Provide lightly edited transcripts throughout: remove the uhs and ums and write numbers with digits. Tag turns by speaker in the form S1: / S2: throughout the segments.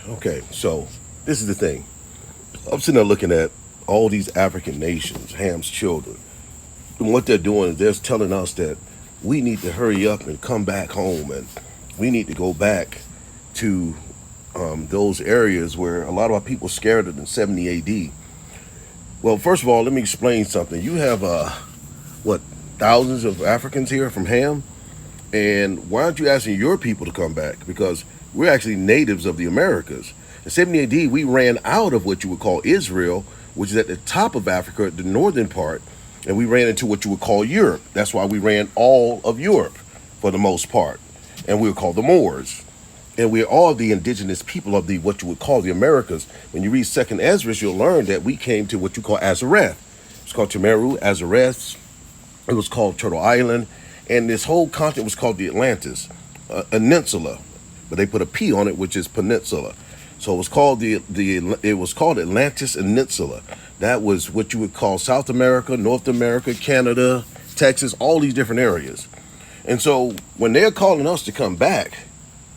S1: Okay, so this is the thing. I'm sitting there looking at all these African nations, Ham's children. And what they're doing is they're telling us that we need to hurry up and come back home, and we need to go back to those areas where a lot of our people scared of in 70 AD. Well, first of all, let me explain something. You have, what, thousands of Africans here from Ham? And why aren't you asking your people to come back? Because we're actually natives of the Americas. In 70 AD, we ran out of what you would call Israel, which is at the top of Africa, the northern part, and we ran into what you would call Europe. That's why we ran all of Europe for the most part. And we were called the Moors. And we're all the indigenous people of the what you would call the Americas. When you read Second Esdras, you'll learn that we came to what you call Azareth. It's called Temeru, Azareth. It was called Turtle Island. And this whole continent was called the Atlantis, a peninsula, but they put a P on it, which is peninsula. So it was called it was called Atlantis Peninsula. That was what you would call South America, North America, Canada, Texas, all these different areas. And so when they're calling us to come back,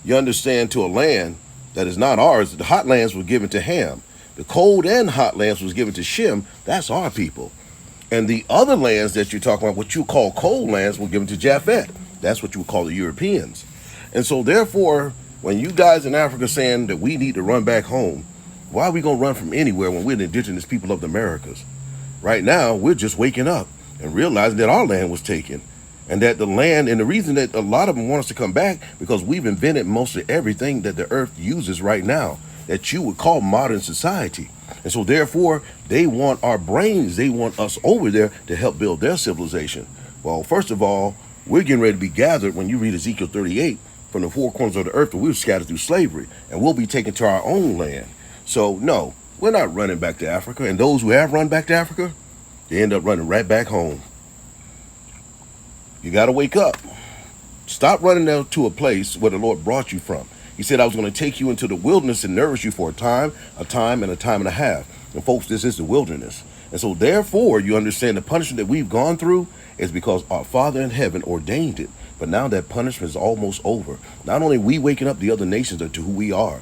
S1: you understand, to a land that is not ours. The hot lands were given to Ham. The cold and hot lands was given to Shem. That's our people. And the other lands that you're talking about, what you call cold lands, were given to Japhet. That's what you would call the Europeans. And so therefore, when you guys in Africa are saying that we need to run back home, why are we going to run from anywhere when we're the indigenous people of the Americas? Right now, we're just waking up and realizing that our land was taken. And that the land, and the reason that a lot of them want us to come back, because we've invented most of everything that the earth uses right now, that you would call modern society. And so therefore, they want our brains, they want us over there to help build their civilization. Well, first of all, we're getting ready to be gathered, when you read Ezekiel 38, from the four corners of the earth, where we were scattered through slavery, and we'll be taken to our own land. So no, we're not running back to Africa. And those who have run back to Africa, they end up running right back home. You got to wake up. Stop running down to a place where the Lord brought you from. He said, I was going to take you into the wilderness and nourish you for a time, and a time and a half. And folks, this is the wilderness. And so therefore, you understand the punishment that we've gone through is because our Father in heaven ordained it. But now that punishment is almost over. Not only are we waking up the other nations to who we are.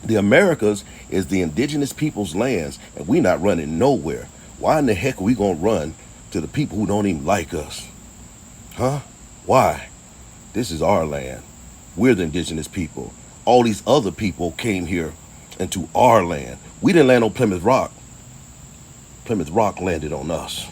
S1: The Americas is the indigenous people's lands, and we're not running nowhere. Why in the heck are we going to run to the people who don't even like us? Huh? Why? This is our land. We're the indigenous people. All these other people came here into our land. We didn't land on Plymouth Rock. Plymouth Rock landed on us.